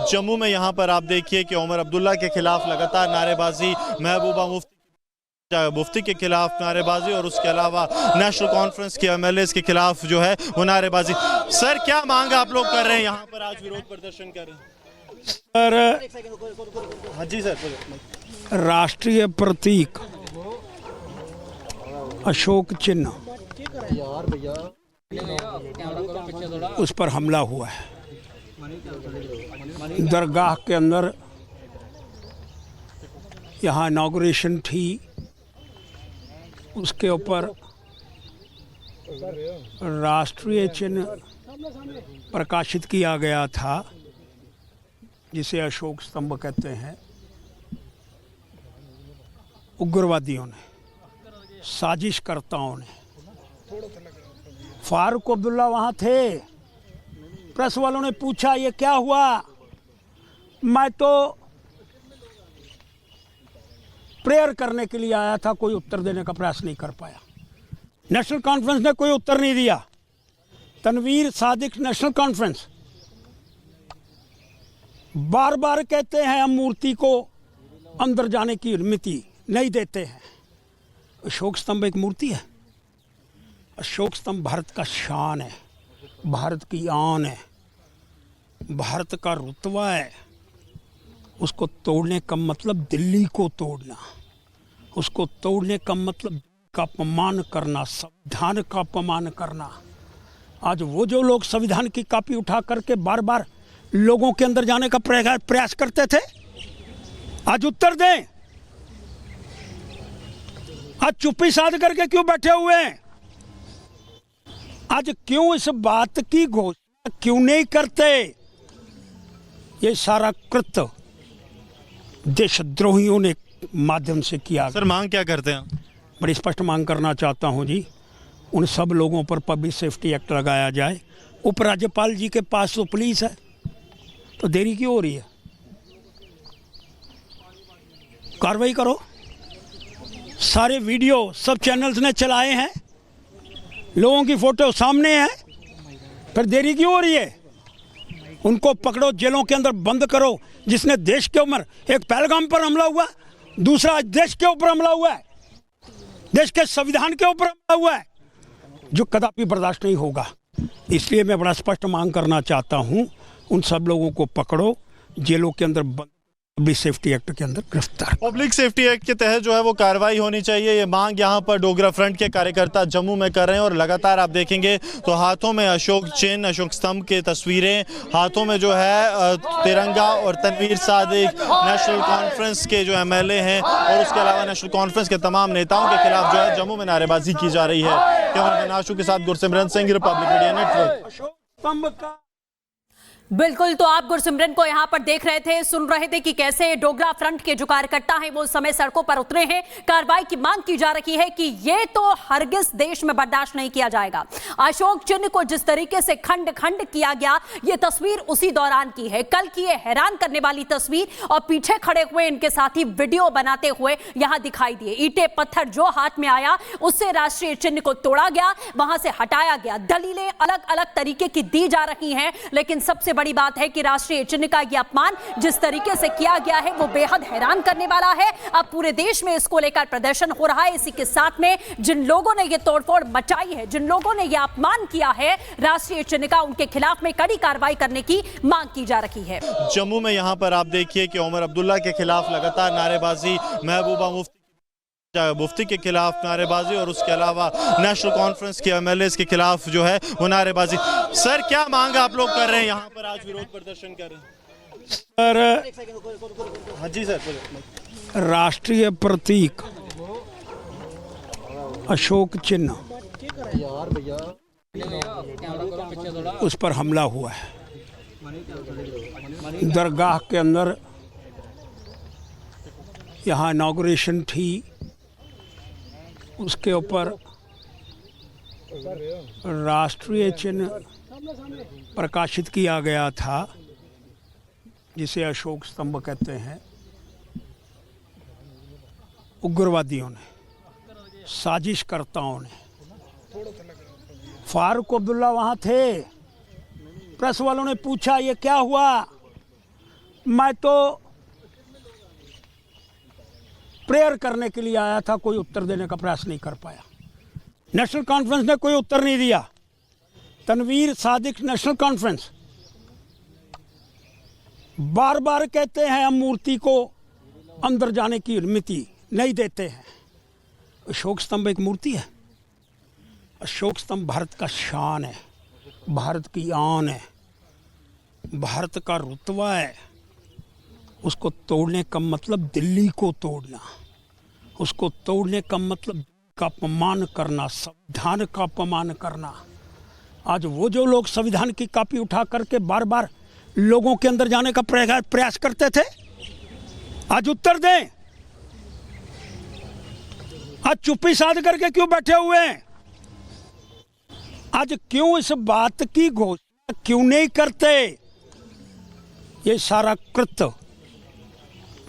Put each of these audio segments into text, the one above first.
जम्मू में यहाँ पर आप देखिए कि उमर अब्दुल्ला के खिलाफ लगातार नारेबाजी, महबूबा मुफ्ती के खिलाफ नारेबाजी और उसके अलावा नेशनल कॉन्फ्रेंस के एमएलएस के खिलाफ जो है वो नारेबाजी। सर, क्या मांग आप लोग कर रहे हैं यहाँ पर, आज विरोध प्रदर्शन कर रहे हैं? सर, हाँ जी सर। राष्ट्रीय प्रतीक अशोक चिन्ह उस पर हमला हुआ है। दरगाह के अंदर यहाँ इनॉग्रेशन थी, उसके ऊपर राष्ट्रीय चिन्ह प्रकाशित किया गया था जिसे अशोक स्तंभ कहते हैं। उग्रवादियों ने, साजिशकर्ताओं ने, फारूक अब्दुल्ला वहाँ थे। प्रेस वालों ने पूछा ये क्या हुआ, मैं तो प्रेयर करने के लिए आया था, कोई उत्तर देने का प्रयास नहीं कर पाया। नेशनल कॉन्फ्रेंस ने कोई उत्तर नहीं दिया। तनवीर सादिक नेशनल कॉन्फ्रेंस बार बार कहते हैं हम मूर्ति को अंदर जाने की अनुमति नहीं देते हैं। अशोक स्तंभ एक मूर्ति है। अशोक स्तंभ भारत का शान है, भारत की आन है, भारत का रुतबा है। उसको तोड़ने का मतलब दिल्ली को तोड़ना, उसको तोड़ने का मतलब का अपमान करना, संविधान का अपमान करना। आज वो जो लोग संविधान की कॉपी उठा करके बार बार लोगों के अंदर जाने का प्रयास करते थे, आज उत्तर दें। आज चुप्पी साध करके क्यों बैठे हुए हैं? आज क्यों इस बात की घोषणा क्यों नहीं करते? ये सारा कृत्य देशद्रोहियों ने माध्यम से किया। सर, मांग क्या करते हैं? बड़ी स्पष्ट मांग करना चाहता हूं जी, उन सब लोगों पर पब्लिक सेफ्टी एक्ट लगाया जाए। उपराज्यपाल जी के पास तो पुलिस है, तो देरी क्यों हो रही है? कार्रवाई करो। सारे वीडियो सब चैनल्स ने चलाए हैं, लोगों की फोटो सामने है, फिर देरी क्यों हो रही है? उनको पकड़ो, जेलों के अंदर बंद करो। जिसने देश के ऊपर, एक पहलगाम पर हमला हुआ, दूसरा देश के ऊपर हमला हुआ है, देश के संविधान के ऊपर हमला हुआ है, जो कदापि बर्दाश्त नहीं होगा। इसलिए मैं बड़ा स्पष्ट मांग करना चाहता हूं, उन सब लोगों को पकड़ो, जेलों के अंदर बंद, पब्लिक सेफ्टी एक्ट के अंदर गिरफ्तार। पब्लिक सेफ्टी एक्ट के तहत जो है वो कार्रवाई होनी चाहिए। ये मांग यहाँ पर डोगरा फ्रंट के कार्यकर्ता जम्मू में कर रहे हैं। और लगातार आप देखेंगे तो हाथों में अशोक चिन्ह, अशोक स्तंभ की तस्वीरें, हाथों में जो है तिरंगा, और तनवीर सादिक नेशनल कॉन्फ्रेंस के जो एमएलए हैं और उसके अलावा नेशनल कॉन्फ्रेंस के तमाम नेताओं के खिलाफ जो है जम्मू में नारेबाजी की जा रही है। कैमरामैन आशु के साथ Gursimran Singh, Republic media network. बिल्कुल, तो आप गुरसिमरन को यहां पर देख रहे थे, सुन रहे थे कि कैसे डोगरा फ्रंट के जो कार्यकर्ता हैं वो उस समय सड़कों पर उतरे हैं। कार्रवाई की मांग की जा रही है कि ये तो हरगिज देश में बर्दाश्त नहीं किया जाएगा। अशोक चिन्ह को जिस तरीके से खंड खंड किया गया, ये तस्वीर उसी दौरान की है। कल की ये हैरान करने वाली तस्वीर, और पीछे खड़े हुए इनके साथी वीडियो बनाते हुए यहां दिखाई दिए। ईंटें पत्थर जो हाथ में आया उससे राष्ट्रीय चिन्ह को तोड़ा गया, वहां से हटाया गया। दलीलें अलग अलग तरीके की दी जा रही हैं, लेकिन सबसे बड़ी बात है कि राष्ट्रीय चिन्ह का यह अपमान जिस तरीके से किया गया है वो बेहद हैरान करने वाला है। अब पूरे देश में इसको लेकर प्रदर्शन हो रहा है। इसी के साथ में जिन लोगों ने यह तोड़फोड़ मचाई है, जिन लोगों ने यह अपमान किया है राष्ट्रीय चिन्ह का, उनके खिलाफ में कड़ी कार्रवाई करने की मांग की जा रही है। जम्मू में यहाँ पर आप देखिए कि उमर अब्दुल्ला के खिलाफ लगातार नारेबाजी, महबूबा मुफ्ती के खिलाफ नारेबाजी और उसके अलावा नेशनल कॉन्फ्रेंस के एमएलएस के खिलाफ जो है वो नारेबाजी। सर, क्या मांग आप लोग कर रहे हैं यहाँ पर, आज विरोध प्रदर्शन कर रहे हैं? सर, हाँ जी सर। राष्ट्रीय प्रतीक अशोक चिन्ह उस पर हमला हुआ है। दरगाह के अंदर यहाँ इनॉग्रेशन थी, उसके ऊपर राष्ट्रीय चिन्ह प्रकाशित किया गया था जिसे अशोक स्तंभ कहते हैं। उग्रवादियों ने, साजिशकर्ताओं ने, फारूक अब्दुल्ला वहाँ थे। प्रेस वालों ने पूछा ये क्या हुआ, मैं तो प्रेयर करने के लिए आया था, कोई उत्तर देने का प्रयास नहीं कर पाया। नेशनल कॉन्फ्रेंस ने कोई उत्तर नहीं दिया। तनवीर सादिक नेशनल कॉन्फ्रेंस बार बार कहते हैं हम मूर्ति को अंदर जाने की अनुमति नहीं देते हैं। अशोक स्तंभ एक मूर्ति है। अशोक स्तंभ भारत का शान है, भारत की आन है, भारत का रुतबा है। उसको तोड़ने का मतलब दिल्ली को तोड़ना, उसको तोड़ने का मतलब का अपमान करना, संविधान का अपमान करना। आज वो जो लोग संविधान की कॉपी उठा करके बार बार लोगों के अंदर जाने का प्रयास करते थे, आज उत्तर दें। आज चुप्पी साध करके क्यों बैठे हुए हैं? आज क्यों इस बात की घोषणा क्यों नहीं करते? ये सारा कृत्य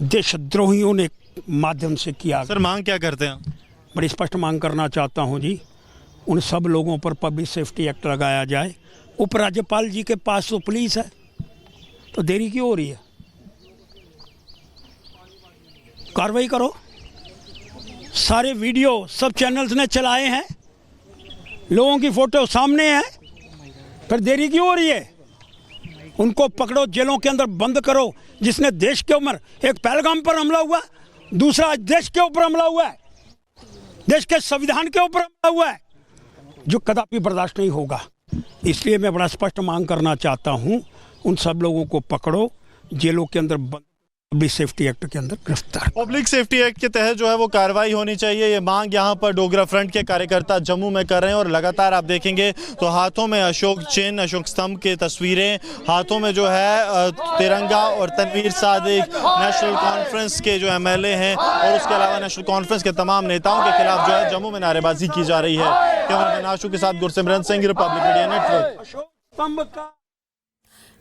देशद्रोहियों ने माध्यम से किया। सर मांग क्या करते हैं? बड़ी स्पष्ट मांग करना चाहता हूं जी, उन सब लोगों पर पब्लिक सेफ्टी एक्ट लगाया जाए। उपराज्यपाल जी के पास तो पुलिस है, तो देरी क्यों हो रही है? कार्रवाई करो। सारे वीडियो सब चैनल्स ने चलाए हैं, लोगों की फोटो सामने है, फिर देरी क्यों हो रही है? उनको पकड़ो, जेलों के अंदर बंद करो। जिसने देश के ऊपर, एक पहलगाम पर हमला हुआ, दूसरा देश के ऊपर हमला हुआ है, देश के संविधान के ऊपर हमला हुआ है, जो कदापि बर्दाश्त नहीं होगा। इसलिए मैं बड़ा स्पष्ट मांग करना चाहता हूं, उन सब लोगों को पकड़ो, जेलों के अंदर बंद, पब्लिक सेफ्टी एक्ट के अंदर गिरफ्तार। पब्लिक सेफ्टी एक्ट के तहत जो है वो कार्रवाई होनी चाहिए, ये मांग यहाँ पर डोगरा फ्रंट के कार्यकर्ता जम्मू में कर रहे हैं। और लगातार आप देखेंगे तो हाथों में अशोक चिन्ह, अशोक स्तंभ की तस्वीरें, हाथों में जो है तिरंगा, और तनवीर सादिक नेशनल कॉन्फ्रेंस के जो एमएलए हैं और उसके अलावा नेशनल कॉन्फ्रेंस के तमाम नेताओं के खिलाफ जो है जम्मू में नारेबाजी की जा रही है। कैमरामैन आशु के साथ Gursimran Singh, Republic media network. Ashok स्तंभ का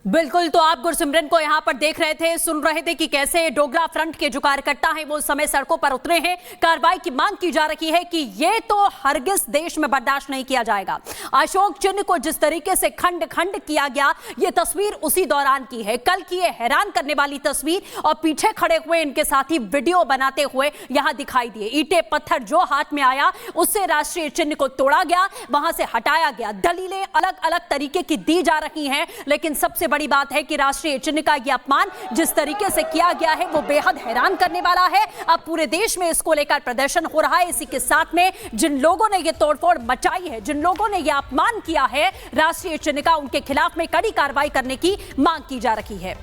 बिल्कुल, तो आप गुरसिमरन को यहां पर देख रहे थे, सुन रहे थे कि कैसे डोगरा फ्रंट के जो कार्यकर्ता हैं वो समय सड़कों पर उतरे हैं। कार्रवाई की मांग की जा रही है कि ये तो हरगिज देश में बर्दाश्त नहीं किया जाएगा। अशोक चिन्ह को जिस तरीके से खंड खंड किया गया, ये तस्वीर उसी दौरान की है, कल की ये हैरान करने वाली तस्वीर। और पीछे खड़े हुए इनके साथी वीडियो बनाते हुए यहां दिखाई दिए। ईंटें पत्थर जो हाथ में आया उससे राष्ट्रीय चिन्ह को तोड़ा गया, वहां से हटाया गया। दलीलें अलग अलग तरीके की दी जा रही हैं, लेकिन सबसे बड़ी बात है कि राष्ट्रीय चिन्ह का यह अपमान जिस तरीके से किया गया है वो बेहद हैरान करने वाला है। अब पूरे देश में इसको लेकर प्रदर्शन हो रहा है। इसी के साथ में जिन लोगों ने यह तोड़फोड़ मचाई है, जिन लोगों ने यह अपमान किया है राष्ट्रीय चिन्ह का, उनके खिलाफ में कड़ी कार्रवाई करने की मांग की जा रही है।